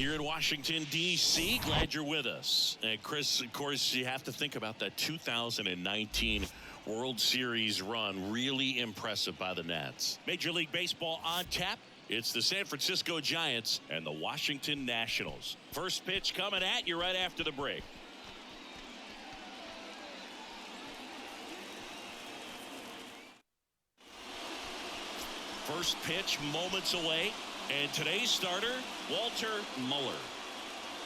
here in Washington, D.C. Glad you're with us. And Chris, of course, you have to think about that 2019 World Series run. Really impressive by the Nats. Major League Baseball on tap. It's the San Francisco Giants and the Washington Nationals. First pitch coming at you right after the break. First pitch moments away. And today's starter, Walter Muller.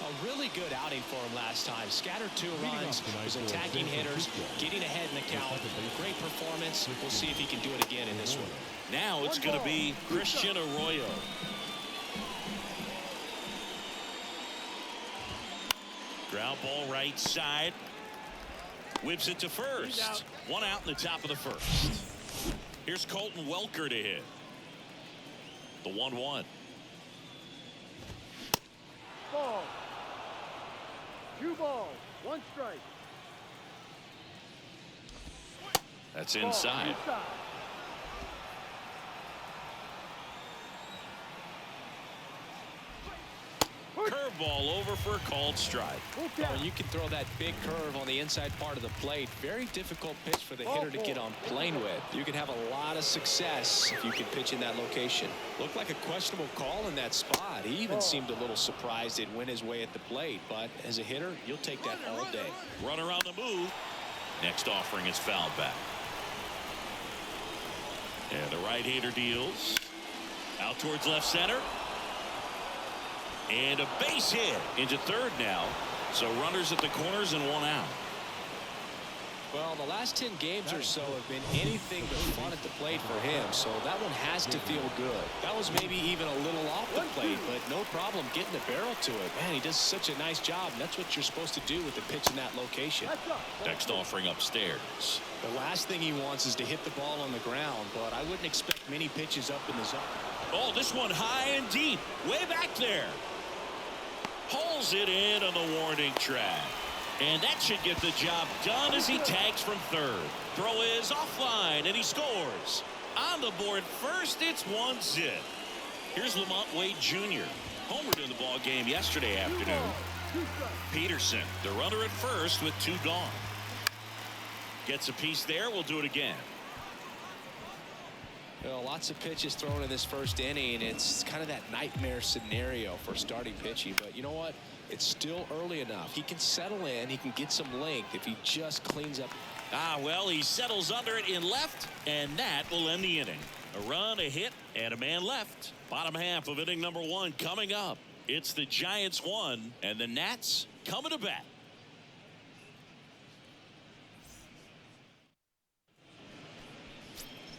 A really good outing for him last time. Scattered 2 runs, was attacking hitters, getting ahead in the count. Great performance. We'll see if he can do it again in this one. Now it's going to be Christian Arroyo. Ground ball right side. Whips it to first. 1 out in the top of the first. Here's Colton Welker to hit. The 1-1. Ball. 2 balls, 1 strike. That's inside. Curveball over for a called strike. Well, you can throw that big curve on the inside part of the plate. Very difficult pitch for the hitter to get on plane with. You can have a lot of success if you can pitch in that location. Looked like a questionable call in that spot. He even seemed a little surprised it went his way at the plate. But as a hitter, you'll take that all day. Runner on the move. Next offering is fouled back. And the right-hander deals. Out towards left center. And a base hit into third now. So runners at the corners and 1 out. Well, the last 10 games or so have been anything but fun at the plate for him. So that one has to feel good. That was maybe even a little off the plate, but no problem getting the barrel to it. Man, he does such a nice job. And that's what you're supposed to do with the pitch in that location. Next offering upstairs. The last thing he wants is to hit the ball on the ground, but I wouldn't expect many pitches up in the zone. Oh, this one high and deep. Way back there. Pulls it in on the warning track. And that should get the job done as he tags from third. Throw is offline, and he scores. On the board first, it's 1-0. Here's Lamont Wade Jr. Homered in the ball game yesterday afternoon. Peterson, the runner at first with 2 gone. Gets a piece there. We'll do it again. Well, lots of pitches thrown in this first inning. It's kind of that nightmare scenario for starting pitching. But you know what? It's still early enough. He can settle in. He can get some length if he just cleans up. Well, he settles under it in left, and that will end the inning. A run, a hit, and a man left. Bottom half of inning number 1 coming up. It's the Giants 1, and the Nats coming to bat.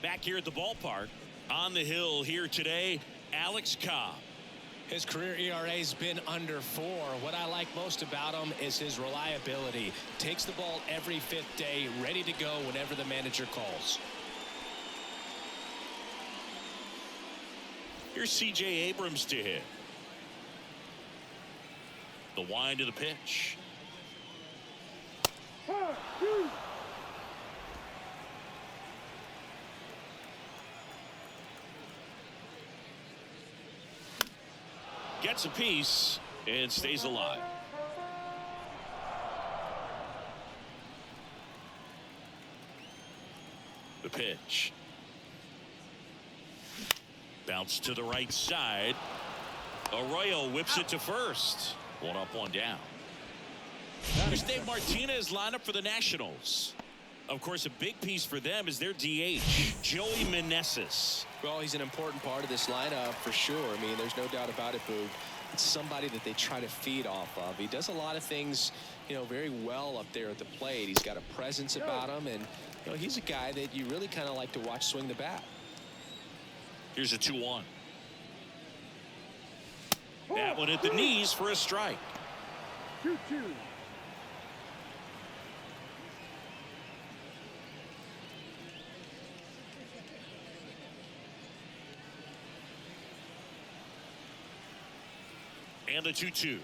Back here at the ballpark, on the hill here today, Alex Cobb. His career ERA's been under 4. What I like most about him is his reliability. Takes the ball every 5th day, ready to go whenever the manager calls. Here's C.J. Abrams to hit. The wind of the pitch. Gets a piece and stays alive. The pitch. Bounce to the right side. Arroyo whips it to first. 1 up, 1 down. Here's Dave Martinez lineup for the Nationals. Of course, a big piece for them is their DH, Joey Meneses. Well, he's an important part of this lineup for sure. I mean, there's no doubt about it, Boog. It's somebody that they try to feed off of. He does a lot of things, very well up there at the plate. He's got a presence about him, and he's a guy that you really kind of like to watch swing the bat. Here's a 2-1. That one at the knees for a strike. 2-2. And the 2-2.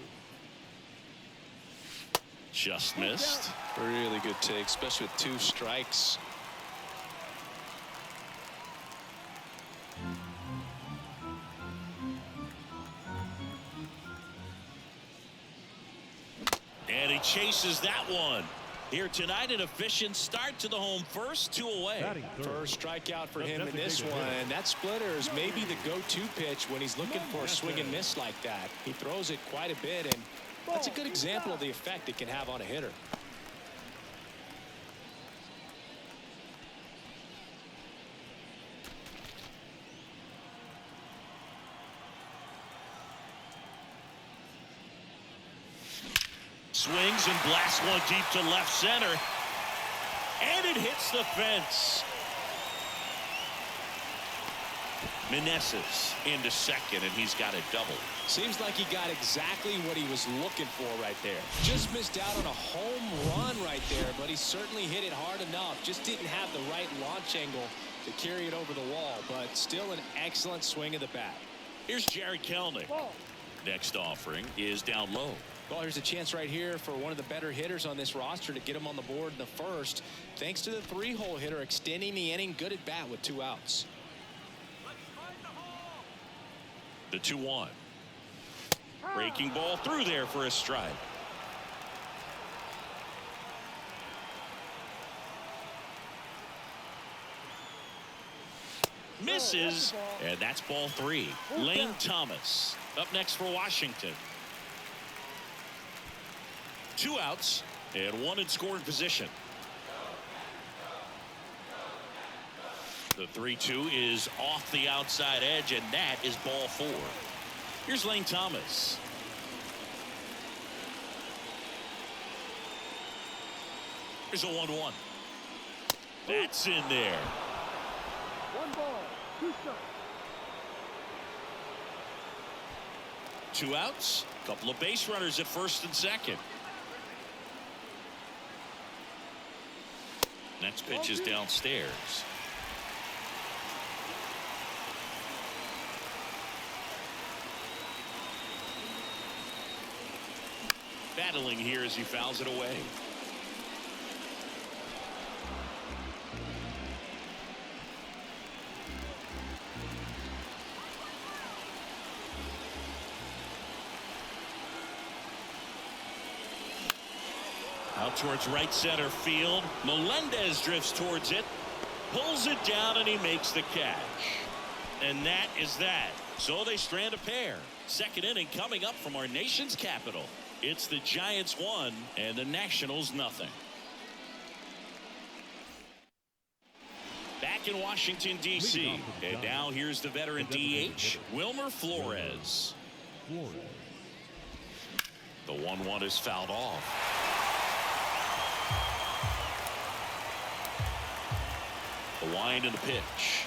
Just missed. Really good take, especially with 2 strikes. And he chases that one. Here tonight, an efficient start to the home first, 2 away. First strikeout for him in this one. That splitter is maybe the go-to pitch when he's looking for a swing and miss like that. He throws it quite a bit, and that's a good example of the effect it can have on a hitter. Swings and blasts one deep to left center. And it hits the fence. Meneses into second, and he's got a double. Seems like he got exactly what he was looking for right there. Just missed out on a home run right there, but he certainly hit it hard enough. Just didn't have the right launch angle to carry it over the wall, but still an excellent swing of the bat. Here's Jerry Kelnick. Next offering is down low. Well, here's a chance right here for one of the better hitters on this roster to get him on the board in the first. Thanks to the 3-hole hitter extending the inning. Good at bat with 2 outs. The 2-1. Breaking ball through there for a strike. Misses, and that's ball 3. Lane Thomas up next for Washington. 2 outs and 1 in scoring position. The 3-2 is off the outside edge, and that is ball 4. Here's Lane Thomas. Here's a 1-1. That's in there. 1 ball, 2 strikes. 2 outs. Couple of base runners at first and second. Next pitch is downstairs. Battling here as he fouls it away. Out towards right center field. Melendez drifts towards it, pulls it down, and he makes the catch. And that is that. So they strand a pair. Second inning coming up from our nation's capital. It's the Giants 1 and the Nationals nothing. Back in Washington, D.C. And now here's the veteran DH, Wilmer Flores. The 1-1 is fouled off. The wind and the pitch.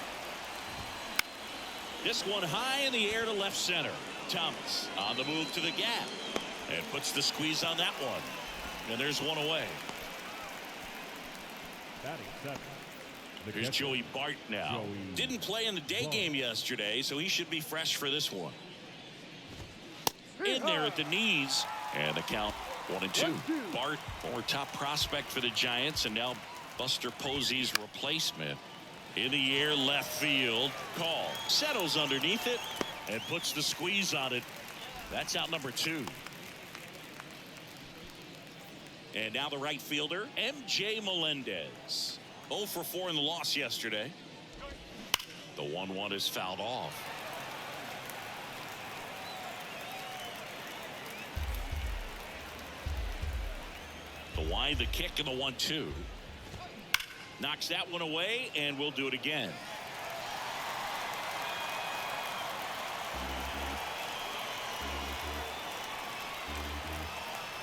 This one high in the air to left center. Thomas on the move to the gap and puts the squeeze on that one. And there's 1 away. Here's Joey Bart now. Didn't play in the day game yesterday, so he should be fresh for this one. In there at the knees, and the count 1-2. Bart, former top prospect for the Giants, and now Buster Posey's replacement. In the air left field. Call. Settles underneath it and puts the squeeze on it. That's out number 2. And now the right fielder, M.J. Melendez. 0 for 4 in the loss yesterday. The 1-1 is fouled off. The wind, the kick, and the 1-2. Knocks that one away, and we'll do it again.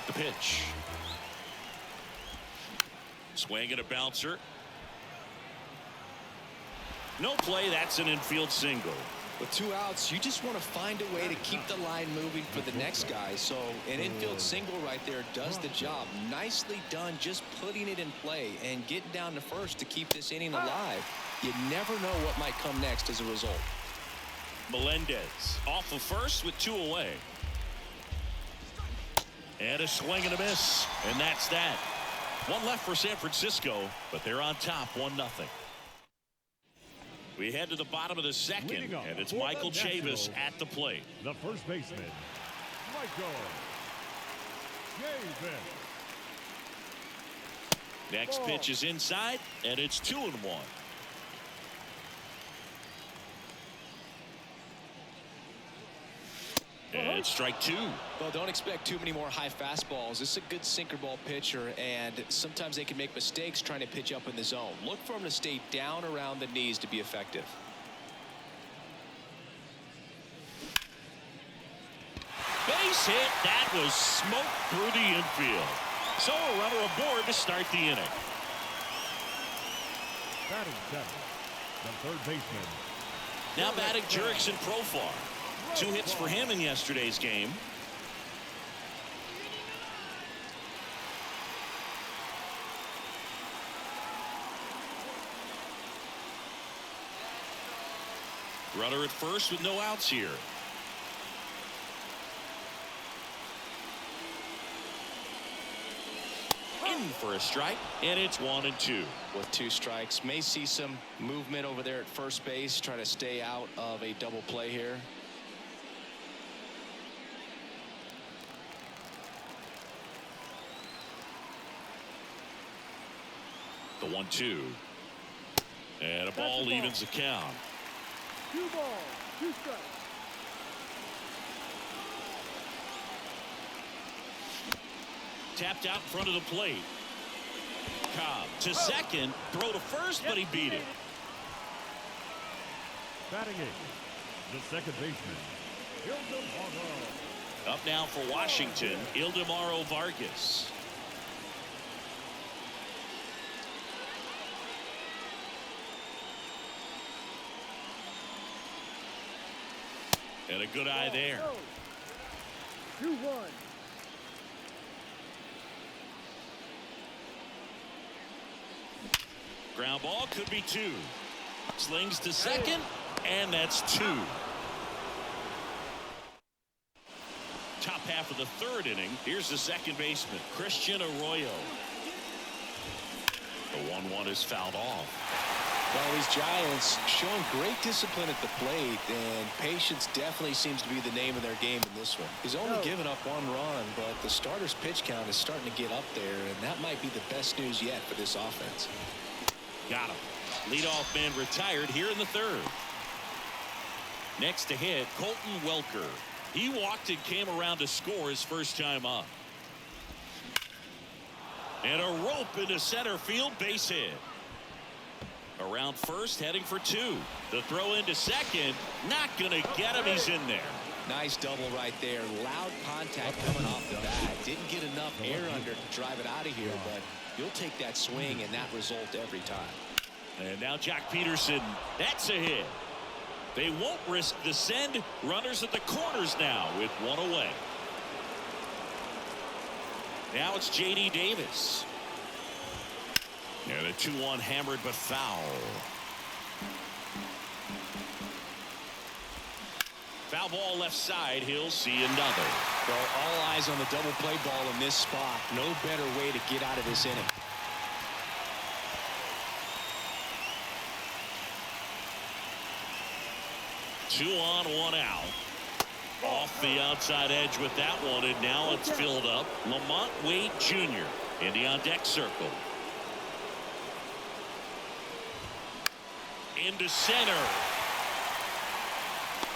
The pitch. Swing and a bouncer. No play. That's an infield single. With 2 outs, you just want to find a way to keep the line moving for the next guy. So an infield single right there does the job. Nicely done, just putting it in play and getting down to first to keep this inning alive. You never know what might come next as a result. Melendez off of first with 2 away. And a swing and a miss. And that's that. 1 left for San Francisco, but they're on top 1-0. We head to the bottom of the second, and it's Michael Chavis at the plate. The first baseman, Michael Next pitch is inside, and it's 2-1. And strike two. Well, don't expect too many more high fastballs. This is a good sinker ball pitcher, and sometimes they can make mistakes trying to pitch up in the zone. Look for him to stay down around the knees to be effective. Base hit. That was smoke through the infield. So a runner aboard to start the inning. Batting seven, the third baseman. Now batting Jurickson Profar. 2 hits for him in yesterday's game. Runner at first with no outs here. In for a strike, and it's 1-2. With 2 strikes, may see some movement over there at first base, try to stay out of a double play here. The 1-2. And a ball evens the count. 2 balls, 2 strikes. Tapped out in front of the plate. Cobb to second. Throw to first, but he beat it. Batting eighth, the second baseman. Up now for Washington, Ildemaro Vargas. And a good eye there. 2-1. Ground ball could be 2. Slings to second, and that's 2. Top half of the third inning. Here's the second baseman, Christian Arroyo. The 1-1 is fouled off. Well, these Giants showing great discipline at the plate, and patience definitely seems to be the name of their game in this one. He's only given up 1 run, but the starter's pitch count is starting to get up there, and that might be the best news yet for this offense. Got him. Leadoff man retired here in the third. Next to hit, Colton Welker. He walked and came around to score his first time up. And a rope into center field, base hit. Around first, heading for 2. The throw into second, not gonna get him. He's in there. Nice double right there. Loud contact coming off the bat. Didn't get enough air under to drive it out of here, but you'll take that swing and that result every time. And now Jock Peterson. That's a hit. They won't risk the send. Runners at the corners now with 1 away. Now it's J.D. Davis. And a 2-1 hammered but foul. Foul ball left side. He'll see another. Well, all eyes on the double play ball in this spot. No better way to get out of this inning. Two on, 1 out. Off the outside edge with that one, and now it's filled up. Lamont Wade Jr. in the on-deck circle. Into center.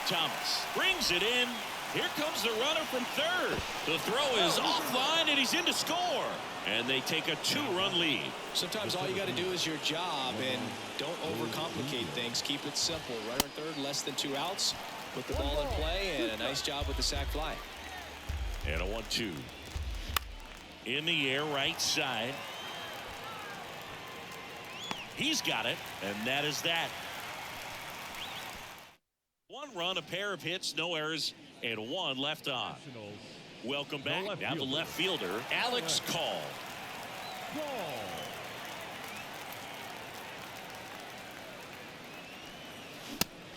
Thomas brings it in. Here comes the runner from third. The throw is offline, and he's in to score. And they take a 2-run lead. Sometimes all you got to do is your job, and don't overcomplicate things. Keep it simple. Runner in third, less than 2 outs. Put the ball in play, and a nice job with the sac fly. And a 1-2. In the air, right side. He's got it, and that is that. 1 run, a pair of hits, no errors, and 1 left on. Welcome back. Now the left fielder, Alex Call.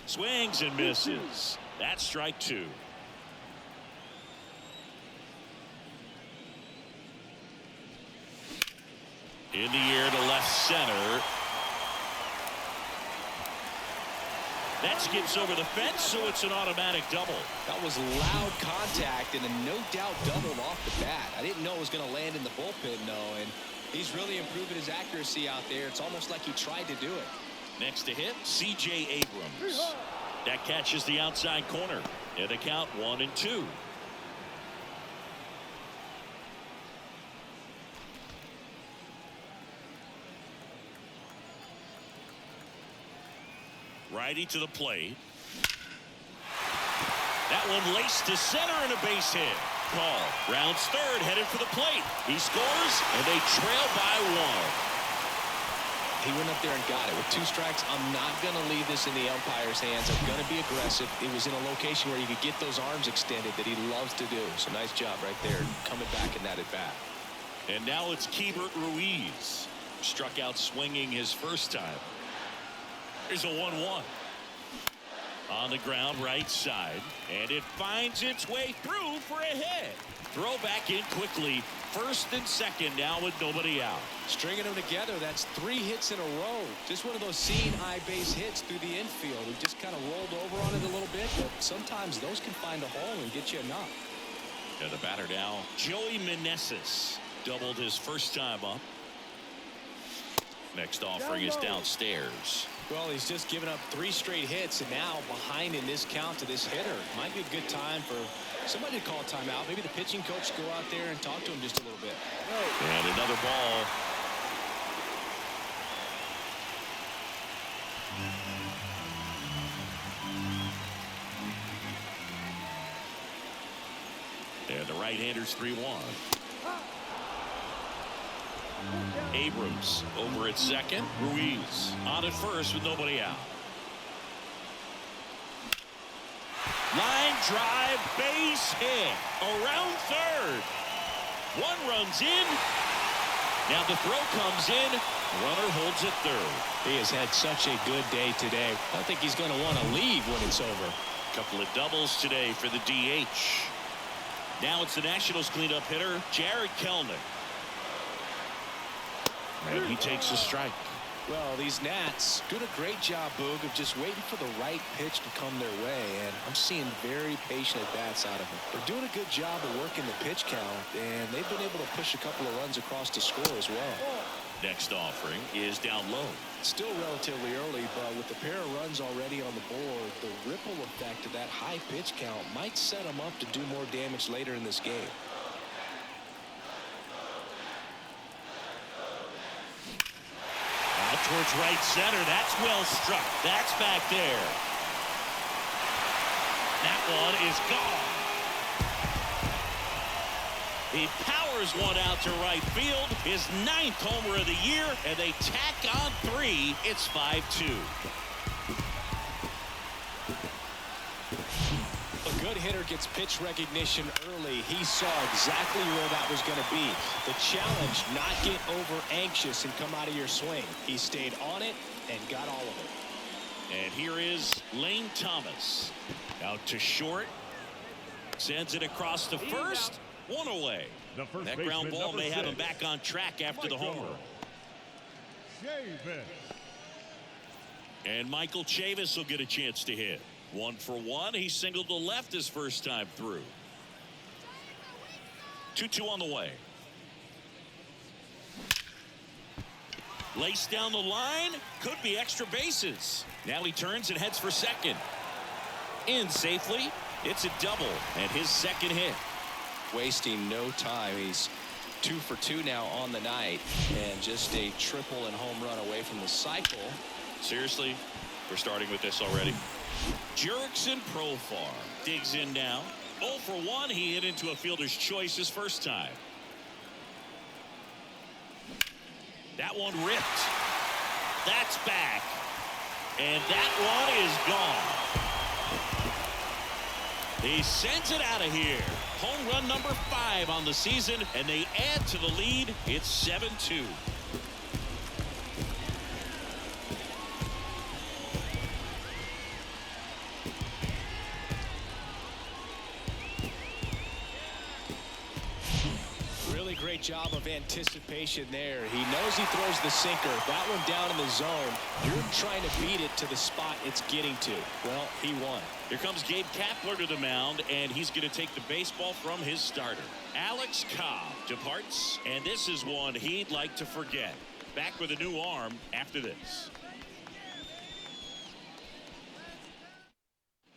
Swings and misses. That's strike 2. In the air to left center. That skips over the fence, so it's an automatic double. That was loud contact and a no-doubt double off the bat. I didn't know it was going to land in the bullpen, though, and he's really improving his accuracy out there. It's almost like he tried to do it. Next to hit, C.J. Abrams. That catches the outside corner. And the count 1-2. Righty to the plate. That one laced to center and a base hit. Call. Rounds third, headed for the plate. He scores, and they trail by 1. He went up there and got it. With 2 strikes, I'm not going to leave this in the umpire's hands. I'm going to be aggressive. It was in a location where you could get those arms extended that he loves to do. So nice job right there, coming back in that at-bat. And now it's Keibert Ruiz. Struck out swinging his first time. Here's a 1-1. On the ground, right side. And it finds its way through for a hit. Throw back in quickly. First and second now with nobody out. Stringing them together, that's 3 hits in a row. Just one of those seeing eye base hits through the infield. He just kind of rolled over on it a little bit, but sometimes those can find a hole and get you a knock. And the batter now, Joey Meneses. Doubled his first time up. Next offering is downstairs. Well, he's just given up 3 straight hits, and now behind in this count to this hitter. Might be a good time for somebody to call a timeout. Maybe the pitching coach go out there and talk to him just a little bit. And another ball. And the right-hander's 3-1. Abrams over at second. Ruiz on at first with nobody out. Line drive, base hit. Around third. 1 runs in. Now the throw comes in. Runner holds at third. He has had such a good day today. I think he's going to want to leave when it's over. Couple of doubles today for the DH. Now it's the Nationals cleanup hitter, Jared Kelenic. And he takes a strike. Well, these Nats doing a great job, Boog, of just waiting for the right pitch to come their way, and I'm seeing very patient at-bats out of them. They're doing a good job of working the pitch count, and they've been able to push a couple of runs across the score as well. Next offering is down low. Still relatively early, but with the pair of runs already on the board, the ripple effect of that high pitch count might set them up to do more damage later in this game. Out towards right center. That's well struck. That's back there. That one is gone. He powers one out to right field. His 9th homer of the year, and they tack on 3. It's 5-2. A good hitter gets pitch recognition early. He saw exactly where that was going to be. The challenge, not get over anxious and come out of your swing. He stayed on it and got all of it. And here is Lane Thomas. Out to short. Sends it across to first. 1 away. That ground ball may have him back on track after the homer. And Michael Chavis will get a chance to hit. 1 for 1. He singled to left his first time through. 2-2 on the way. Laced down the line. Could be extra bases. Now he turns and heads for second. In safely. It's a double and his second hit. Wasting no time. He's 2 for 2 now on the night, and just a triple and home run away from the cycle. Seriously, we're starting with this already. Jurickson Profar digs in now. 0 for 1. He hit into a fielder's choice his first time. That one ripped. That's back. And that one is gone. He sends it out of here. Home run number 5 on the season, and they add to the lead. It's 7-2. Really great job of anticipation there. He knows he throws the sinker. That one down in the zone. You're trying to beat it to the spot it's getting to. Well, he won. Here comes Gabe Kapler to the mound, and he's going to take the baseball from his starter. Alex Cobb departs, and this is one he'd like to forget. Back with a new arm after this.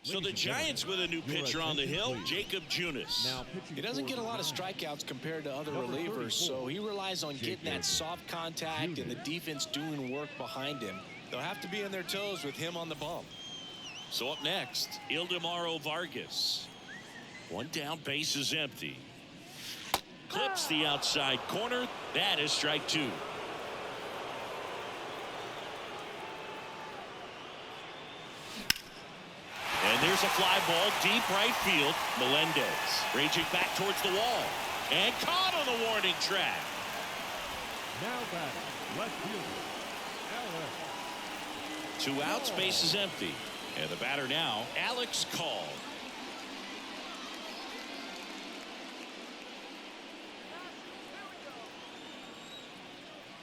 So the Giants with a new pitcher on the hill, Jacob Junis. He doesn't get a lot of strikeouts compared to other relievers, so he relies on getting that soft contact and the defense doing work behind him. They'll have to be on their toes with him on the bump. So up next, Ildemaro Vargas. One down, base is empty. Clips the outside corner. That is strike two. And there's a fly ball deep right field. Meneses raging back towards the wall. And caught on the warning track. Now batting, left fielder, Alex. 2 outs, base is empty. And the batter now, Alex Call.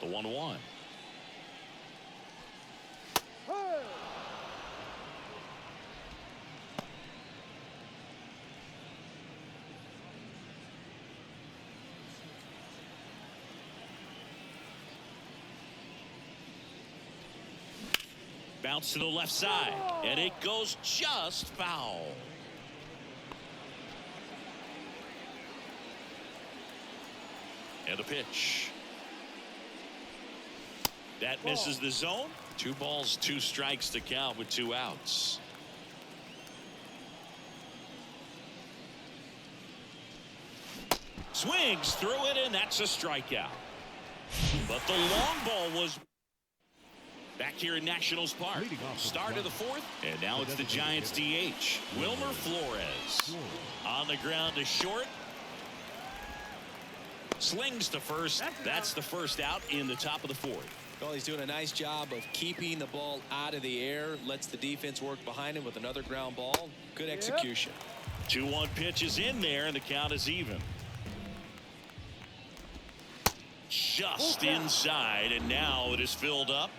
The 1-1. Bounce to the left side, and it goes just foul. And a pitch. That misses the zone. 2 balls, 2 strikes to count with 2 outs. Swings through it, and that's a strikeout. But the long ball was back here in Nationals Park. Start of the 4th, and now it's the Giants DH, Wilmer Flores. On the ground to short. Slings to first. That's the first out in the top of the 4th. Well, he's doing a nice job of keeping the ball out of the air. Lets the defense work behind him with another ground ball. Good execution. 2-1 pitch is in there, and the count is even. Just inside, and now it is filled up.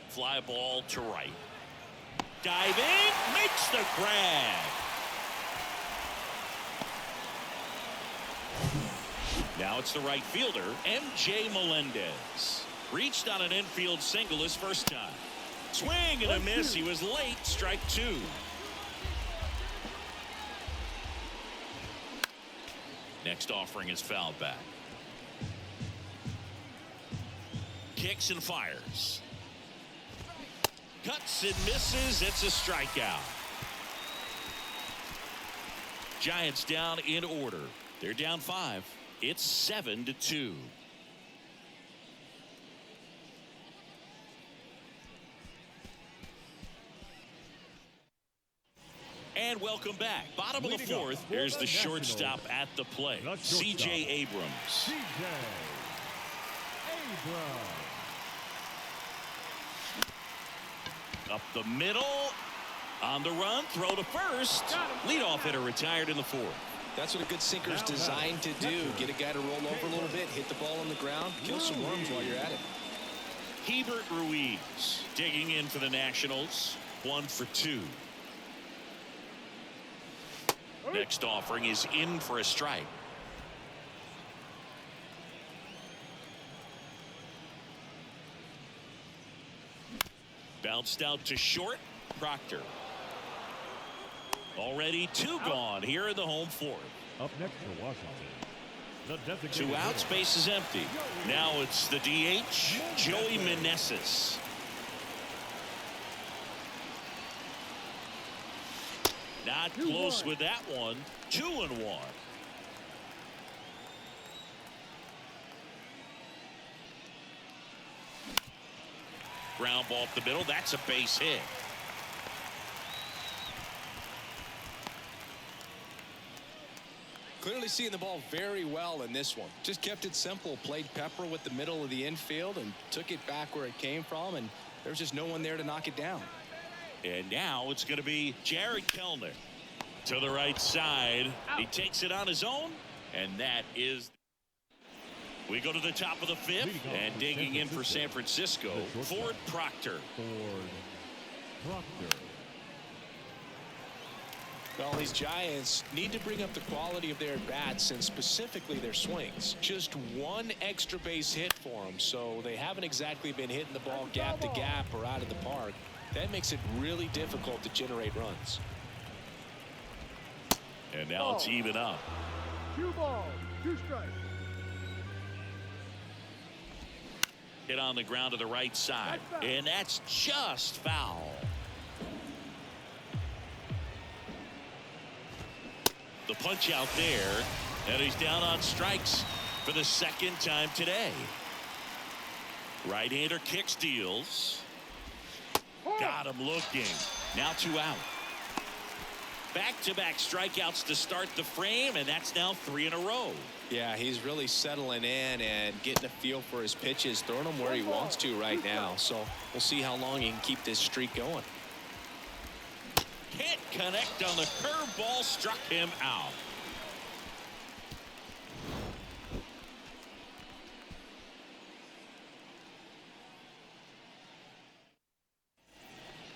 Fly ball to right. Diving, makes the grab. Now it's the right fielder, MJ Meneses. Reached on an infield single his first time. Swing and a miss. He was late. Strike 2. Next offering is fouled back. Kicks and fires. Cuts and misses. It's a strikeout. Giants down in order. They're down 5. It's 7-2. And welcome back. Bottom of the 4th. Here's the shortstop at the plate. C.J. Abrams. C.J. Abrams. Up the middle. On the run. Throw to first. Leadoff hitter retired in the 4th. That's what a good sinker is designed to do. Get a guy to roll over a little bit, hit the ball on the ground, kill some worms while you're at it. Hebert Ruiz digging in for the Nationals. 1 for 2. Next offering is in for a strike. Bounced out to short. Proctor. Already 2 gone here in the home 4th. Up next for Washington, the designated 2 outs, hitter, base is empty. Now it's the DH, Joey Meneses. Not close with that one. 2-1. Ground ball up the middle. That's a base hit. Clearly seeing the ball very well in this one. Just kept it simple. Played pepper with the middle of the infield and took it back where it came from. And there's just no one there to knock it down. And now it's going to be Jared Kellner. To the right side. He takes it on his own, and that is. We go to the top of the fifth, and digging in for San Francisco, Ford Proctor. Ford Proctor. Well, these Giants need to bring up the quality of their bats and specifically their swings. Just one extra base hit for them, so they haven't exactly been hitting the ball gap to gap or out of the park. That makes it really difficult to generate runs. And now it's even up. 2 balls, 2 strikes. Hit on the ground to the right side, and that's just foul. The punch out there, and he's down on strikes for the second time today. Right-hander kick steals. Got him looking. Now 2 out. Back-to-back strikeouts to start the frame, and that's now 3 in a row. Yeah, he's really settling in and getting a feel for his pitches, throwing them where he wants to right now. So we'll see how long he can keep this streak going. Can't connect on the curveball, struck him out.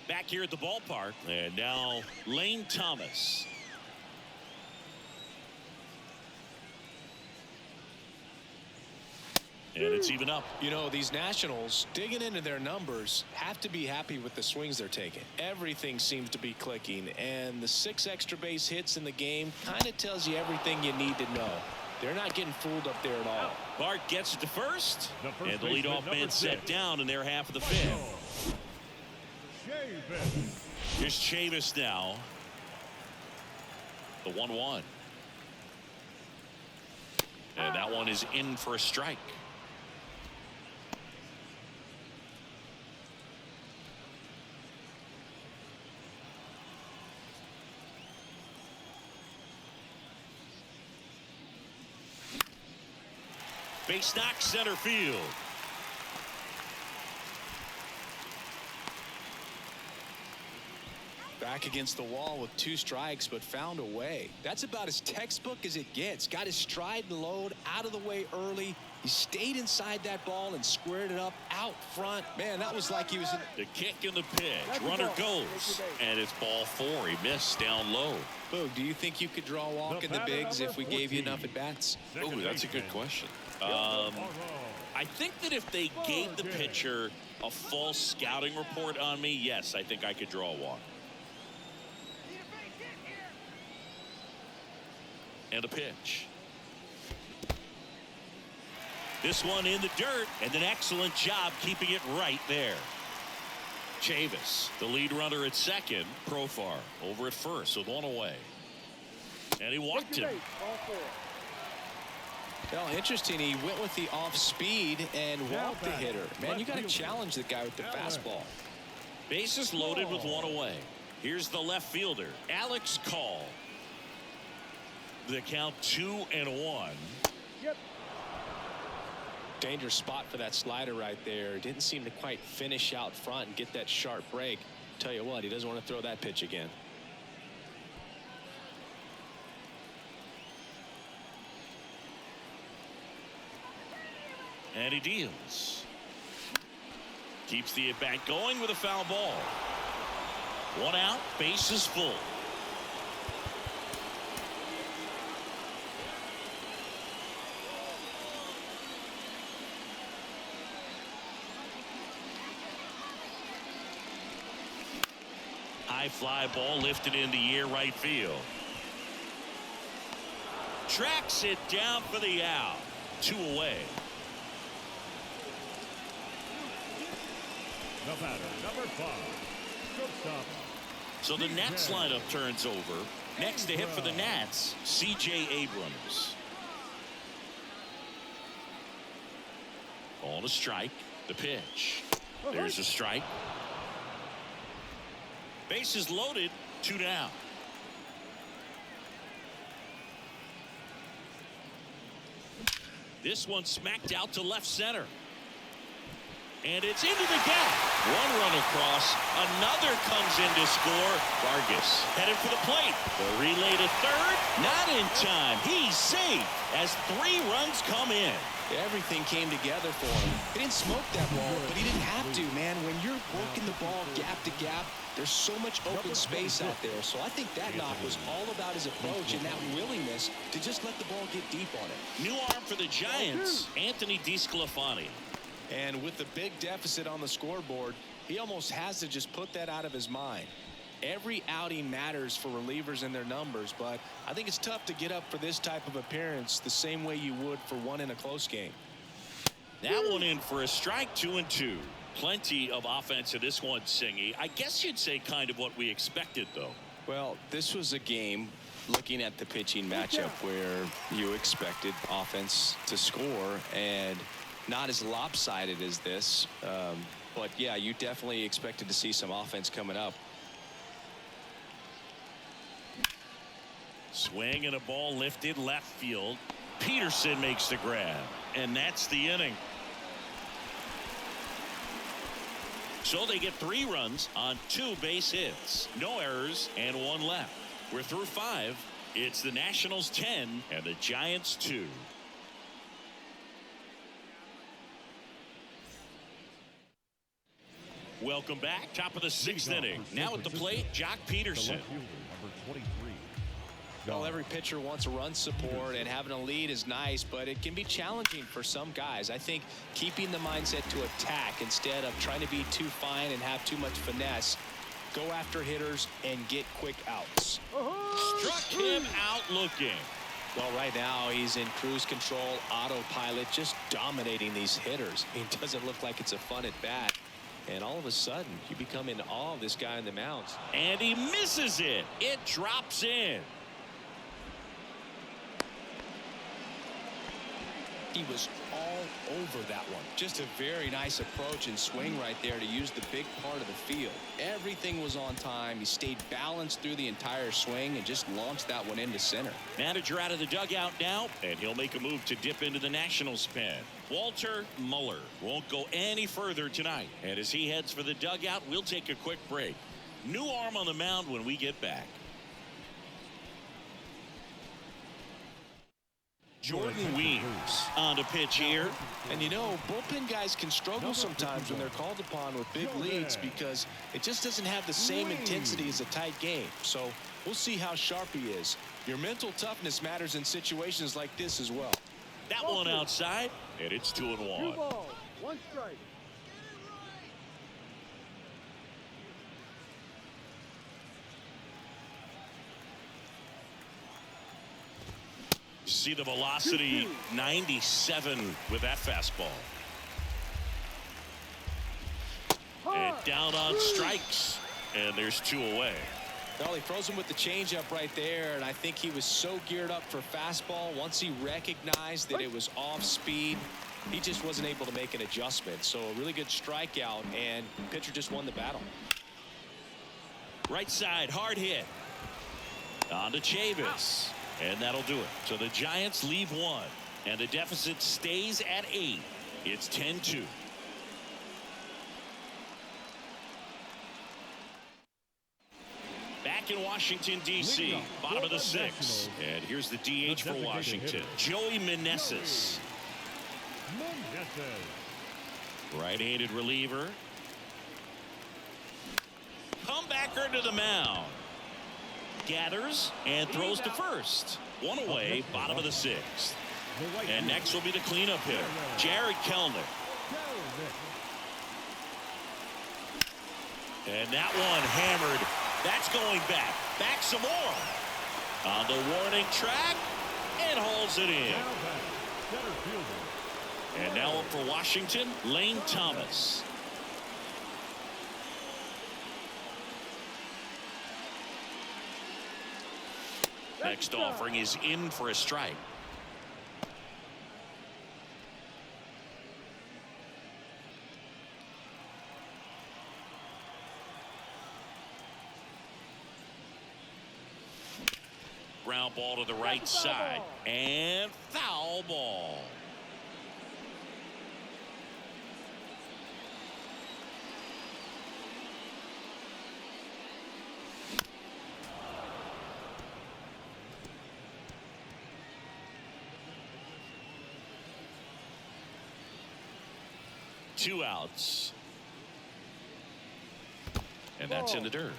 Back here at the ballpark, and now Lane Thomas. And it's even up. You know, these Nationals, digging into their numbers, have to be happy with the swings they're taking. Everything seems to be clicking, and the 6 extra base hits in the game kind of tells you everything you need to know. They're not getting fooled up there at all. Bart gets it to first, and the baseman, leadoff man set down in their half of the fifth. Here's Chavis now. The 1-1. And that one is in for a strike. Base knock center field. Back against the wall with 2 strikes, but found a way. That's about as textbook as it gets. Got his stride and load out of the way early. He stayed inside that ball and squared it up out front. Man, that was like he was in. The kick and the pitch. Runner goes. And it's ball 4. He missed down low. Boog, do you think you could draw a walk in the bigs if we gave you enough at bats? Oh, that's a good question. I think that if they gave the pitcher a full scouting report on me, yes, I think I could draw a walk. And a pitch. This one in the dirt, and an excellent job keeping it right there. Chavis, the lead runner at second. Profar over at first with 1 away. And he walked him. Well, interesting. He went with the off speed and walked the hitter. Man, you got to challenge the guy with the fastball. Bases loaded with 1 away. Here's the left fielder, Alex Call. The count 2-1. Yep. Dangerous spot for that slider right there. Didn't seem to quite finish out front and get that sharp break. Tell you what, he doesn't want to throw that pitch again. And he deals. Keeps the at-bat going with a foul ball. 1 out, bases full. High fly ball lifted in the air right field. Tracks it down for the out. 2 away. The batter, number 5, shortstop. So the Nats lineup turns over. Next to hit for the Nats, C.J. Abrams. On a strike. The pitch. There's a strike. Bases loaded. 2 down. This one smacked out to left center. And it's into the gap. One run across. Another comes in to score. Vargas headed for the plate. The relay to third. Not in time. He's safe as 3 runs come in. Everything came together for him. He didn't smoke that ball, but he didn't have to, man. When you're working the ball gap to gap, there's so much open space out there. So I think that knock was all about his approach and that willingness to just let the ball get deep on it. New arm for the Giants, Anthony DeSclafani. And with the big deficit on the scoreboard, he almost has to just put that out of his mind. Every outing matters for relievers and their numbers, but I think it's tough to get up for this type of appearance the same way you would for one in a close game. That one in for a strike, 2-2. Plenty of offense in this one, Singy. I guess you'd say kind of what we expected, though. Well, this was a game, looking at the pitching matchup, where you expected offense to score, and not as lopsided as this. But, yeah, you definitely expected to see some offense coming up. Swing and a ball lifted left field. Peterson makes the grab, and that's the inning. So they get 3 runs on 2 base hits, no errors, and 1 left. We're through 5. It's the Nationals 10 and the Giants 2. Welcome back. Top of the 6th inning. Now at the plate, Jock Peterson. Well, every pitcher wants a run support, and having a lead is nice, but it can be challenging for some guys. I think keeping the mindset to attack instead of trying to be too fine and have too much finesse, go after hitters and get quick outs. Struck him out looking. Well, right now he's in cruise control, autopilot, just dominating these hitters. It doesn't look like it's a fun at bat. And all of a sudden, you become in awe of this guy in the mounds. And he misses it. It drops in. He was all over that one. Just a very nice approach and swing right there to use the big part of the field. Everything was on time. He stayed balanced through the entire swing and just launched that one into center. Manager out of the dugout now, and he'll make a move to dip into the Nationals pen. Walter Muller won't go any further tonight. And as he heads for the dugout, we'll take a quick break. New arm on the mound when we get back. Jordan Weems on to pitch here. And you know, bullpen guys can struggle sometimes when they're called upon with big leads because it just doesn't have the same intensity as a tight game. So we'll see how sharp he is. Your mental toughness matters in situations like this as well. That one outside, and it's 2-1. 2 balls, 1 strike. See the velocity, 97 with that fastball. And down on strikes, and there's 2 away. Well, he throws him with the changeup right there, and I think he was so geared up for fastball. Once he recognized that it was off speed, he just wasn't able to make an adjustment. So a really good strikeout, and the pitcher just won the battle. Right side, hard hit. On to Chavis. And that'll do it. So the Giants leave 1. And the deficit stays at 8. It's 10-2. Back in Washington, D.C. Bottom of the 6th. And here's the DH for Washington. Joey Meneses. Right-handed reliever. Comebacker to the mound. Gathers and throws to first. 1 away, bottom of the 6th. And next will be the cleanup hitter, Jared Kelenic. And that one hammered. That's going back. Back some more. On the warning track. And hauls it in. And now up for Washington, Lane Thomas. Next offering is in for a strike. Ground ball to the right side. And foul ball. 2 outs. And that's in the dirt.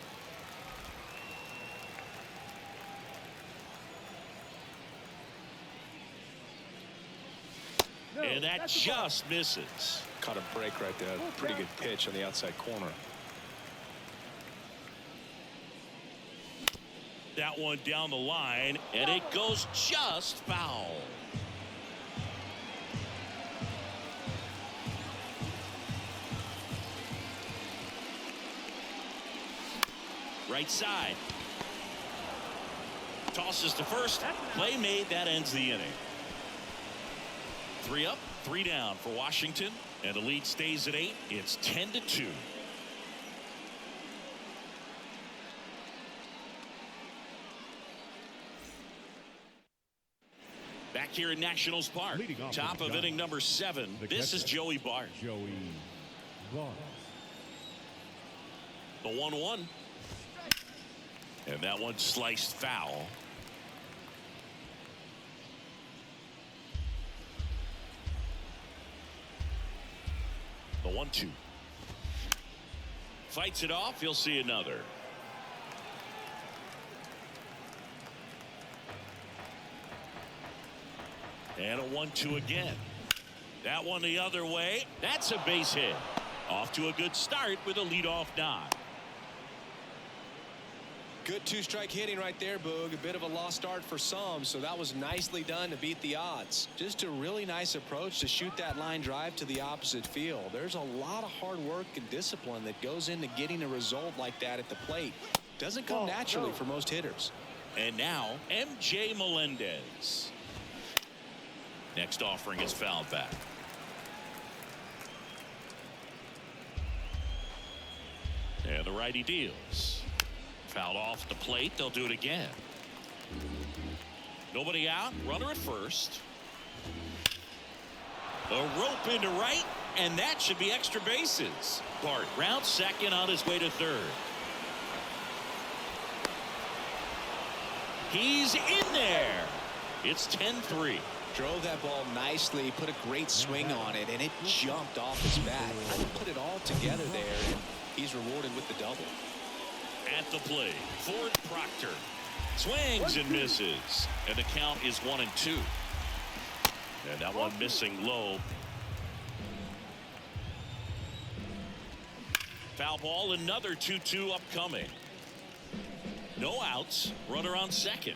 And that just misses. Caught a break right there. Pretty good pitch on the outside corner. That one down the line, and it goes just foul. Right side. Tosses to first. Play made. That ends the inning. 3 up, 3 down for Washington, and the lead stays at 8. It's 10-2. Back here in Nationals Park, top of inning number 7. This is Joey Bart. Joey Bart. The 1-1. And that one sliced foul. The 1-2. Fights it off. He'll see another. And a 1-2 again. That one the other way. That's a base hit. Off to a good start with a leadoff knock. Good 2-strike hitting right there, Boog. A bit of a lost start for some, so that was nicely done to beat the odds. Just a really nice approach to shoot that line drive to the opposite field. There's a lot of hard work and discipline that goes into getting a result like that at the plate. Doesn't come naturally for most hitters. And now MJ Melendez. Next offering is fouled back. And the righty deals. Fouled off the plate. They'll do it again. Nobody out. Runner at first. A rope into right, and that should be extra bases. Bart rounds second on his way to third. He's in there. It's 10-3. Drove that ball nicely, put a great swing on it, and it jumped off his bat. I can put it all together there, and he's rewarded with the double. At the plate, Ford Proctor swings and misses, and the count is 1-2. And that one missing low. Foul ball, another 2-2 upcoming. No outs, runner on second.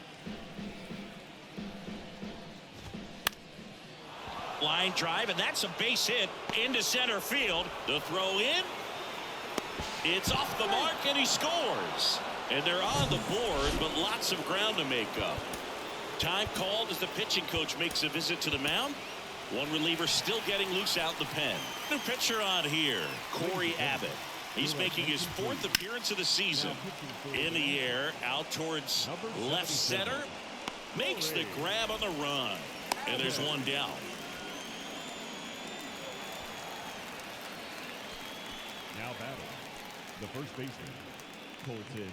Line drive, and that's a base hit into center field. The throw in. It's off the mark, and he scores. And they're on the board, but lots of ground to make up. Time called as the pitching coach makes a visit to the mound. One reliever still getting loose out in the pen. New pitcher on here, Cory Abbott. He's making his 4th appearance of the season. In the air, out towards left center. Makes the grab on the run. And there's one down. Now batting, the first baseman, Colton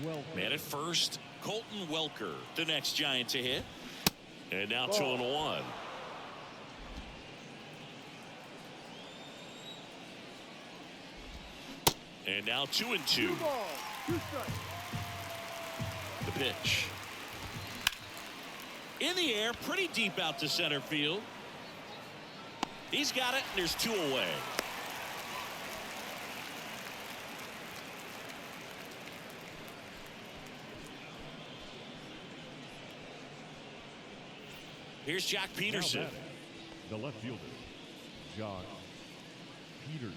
Welker. Man at first, Colton Welker, the next Giant to hit. And now 2-1. And now 2-2. The pitch. In the air, pretty deep out to center field. He's got it, and there's 2 away. Here's Jock Peterson. Now batting, the left fielder, Jock Peterson.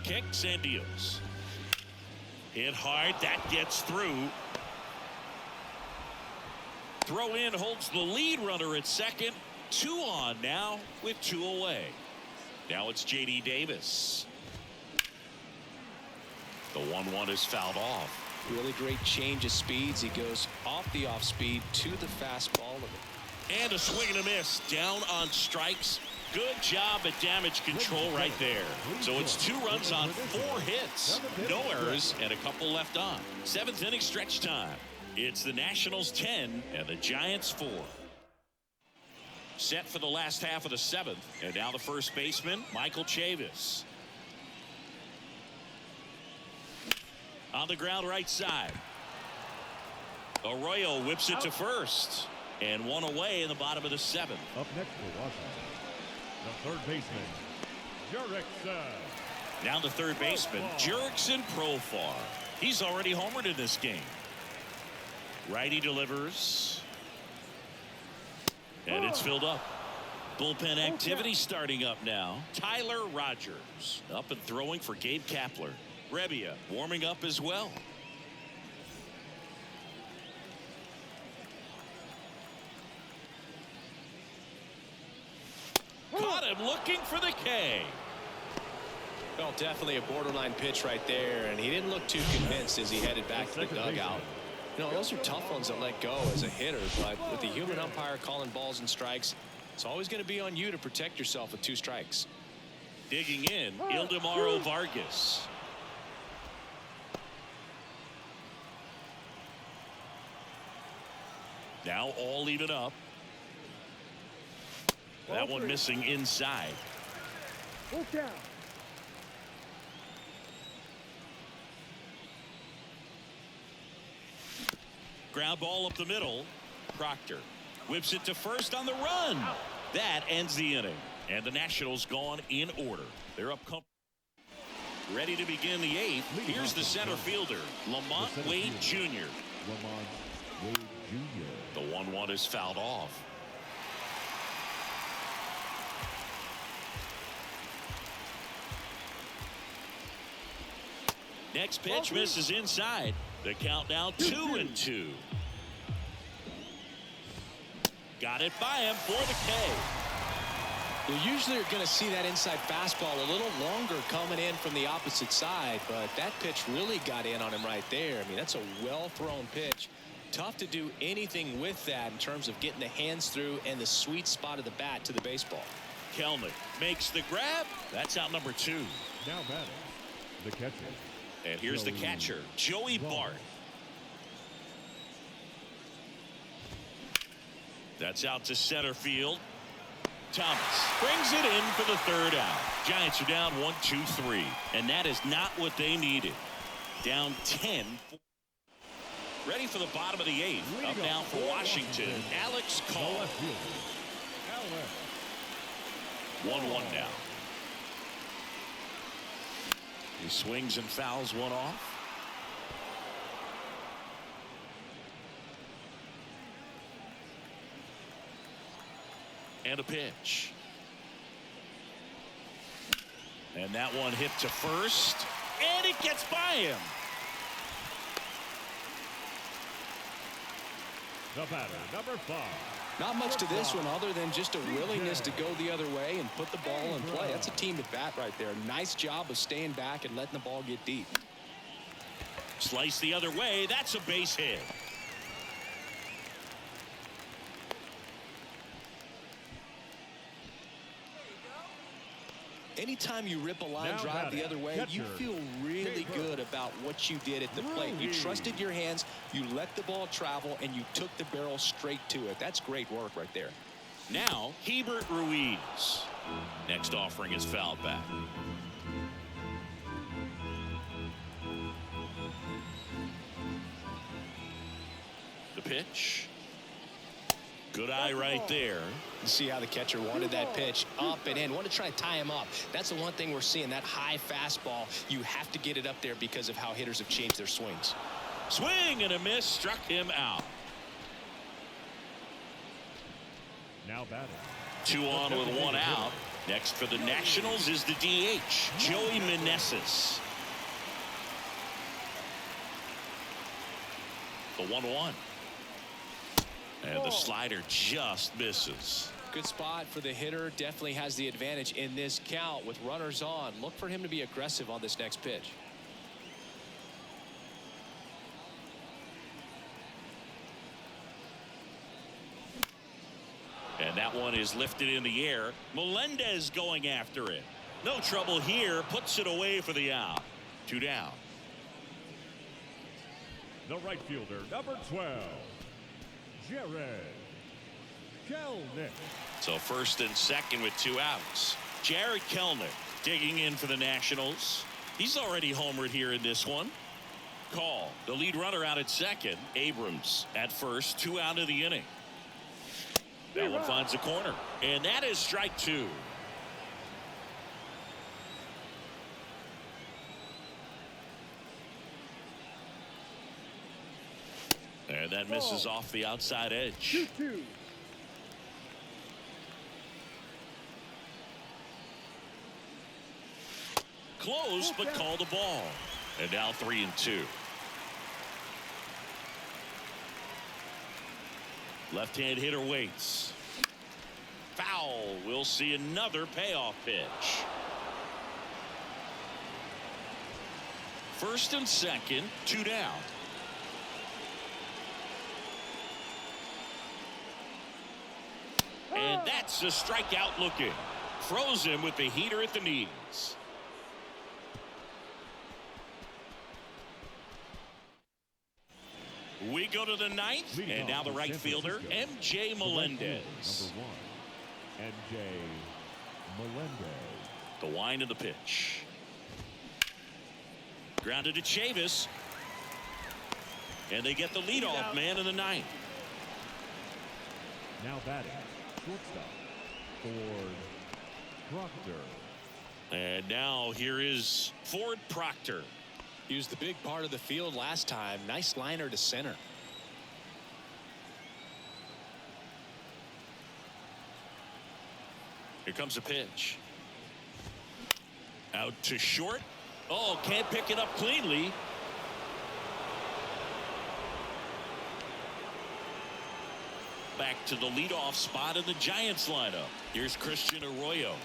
Kicks and deals. Hit hard. That gets through. Throw in holds the lead runner at second. 2 on now with 2 away. Now it's J.D. Davis. The 1-1 is fouled off. Really great change of speeds. He goes off the off speed to the fastball. And a swing and a miss. Down on strikes. Good job at damage control right there. So it's 2 runs on 4 hits. No errors and a couple left on. 7th inning stretch time. It's the Nationals 10 and the Giants 4. set for the last half of the 7th. And now the first baseman, Michael Chavis. On the ground right side. Arroyo whips it to first. And one away in the bottom of the 7th. Up next for Washington, the third baseman, Jurickson. Now the third baseman, Jurickson Profar. He's already homered in this game. Righty delivers. And it's filled up. Bullpen activity starting up now. Tyler Rogers up and throwing for Gabe Kapler. Rebbia warming up as well. Caught him looking for the K. Well, definitely a borderline pitch right there, and he didn't look too convinced as he headed back to the dugout. You know, those are tough ones to let go as a hitter, but with the human umpire calling balls and strikes, it's always going to be on you to protect yourself with 2 strikes. Digging in, Ildemaro Vargas. Now all even up. That one missing inside. Full count. Ground ball up the middle. Proctor whips it to first on the run. That ends the inning. And the Nationals gone in order. They're up ready to begin the 8th. Here's the center fielder, Lamont Wade Jr. Lamont Wade Jr. The 1-1 is fouled off. Next pitch misses inside. The count now 2-2. Got it by him for the K. You usually are going to see that inside fastball a little longer coming in from the opposite side, but that pitch really got in on him right there. I mean, that's a well-thrown pitch. Tough to do anything with that in terms of getting the hands through and the sweet spot of the bat to the baseball. Kelnick makes the grab. That's out number 2. Now batting, the catcher. And here's the catcher, Joey Bart. That's out to center field. Thomas brings it in for the 3rd out. Giants are down 1-2-3. And that is not what they needed. Down 10. Ready for the bottom of the 8th. Up now for Washington, Alex Call. 1-1 now. He swings and fouls one off. And a pitch. And that one hit to first. And it gets by him. The batter, number 5. Not much to this one other than just a willingness to go the other way and put the ball in play. That's a team at bat right there. Nice job of staying back and letting the ball get deep. Slice the other way. That's a base hit. Anytime you rip a line drive the other way, you feel really good about what you did at the plate. You trusted your hands, you let the ball travel, and you took the barrel straight to it. That's great work right there. Now, Hebert Ruiz. Next offering is fouled back. The pitch. Good eye right there. You see how the catcher wanted that pitch up and in. Wanted to try to tie him up. That's the one thing we're seeing, that high fastball. You have to get it up there because of how hitters have changed their swings. Swing and a miss, struck him out. Now batting. 2 on with 1 out. Next for the Nationals is the DH, Joey Meneses. The 1-1. And the slider just misses. Good spot for the hitter. Definitely has the advantage in this count with runners on. Look for him to be aggressive on this next pitch. And that one is lifted in the air. Melendez going after it. No trouble here. Puts it away for the out. 2 down. The right fielder, number 12. Jared Kelnick. So So first and second with 2 outs. Jared Kelenic digging in for the Nationals. He's already homered here in this one. Call. The lead runner out at second. Abrams at first. 2 out of the inning. That one finds the corner. And that is strike 2. And that misses off the outside edge. 2-2. Close, but called the ball. And now 3-2. Left-hand hitter waits. Foul. We'll see another payoff pitch. First and second, 2 down. And that's a strikeout looking. Throws him with the heater at the knees. We go to the ninth, and now the right fielder, MJ Melendez. Number 1, MJ Melendez. The wind of the pitch. Grounded to Chavis. And they get the leadoff man in the ninth. Now batting, shortstop, Ford Proctor. And now here is Ford Proctor. He was the big part of the field last time. Nice liner to center. Here comes a pitch. Out to short. Oh, can't pick it up cleanly. Back to the leadoff spot in the Giants lineup. Here's Christian Arroyo.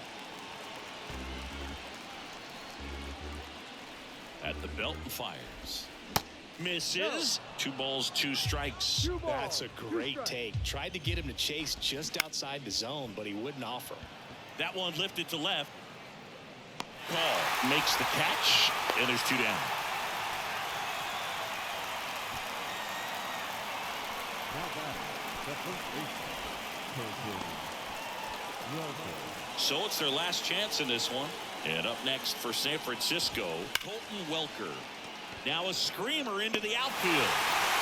At the belt and fires. Misses. 2 balls, 2 strikes. That's a great take. Tried to get him to chase just outside the zone, but he wouldn't offer. That one lifted to left. Call makes the catch, and there's 2 down. Now batting, the first baseman, Walter. So it's their last chance in this one. And up next for San Francisco, Colton Welker. Now a screamer into the outfield.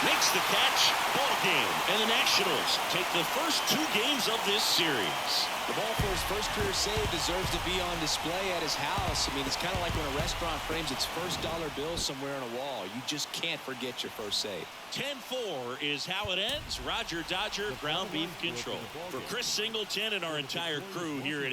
Makes the catch. Ball game. And the Nationals take the first 2 games of this series. The ball for his first career save deserves to be on display at his house. I mean, it's kind of like when a restaurant frames its first dollar bill somewhere on a wall. You just can't forget your first save. 10-4 is how it ends. Roger Dodger, ground beef control. For Chris Singleton and our entire crew here at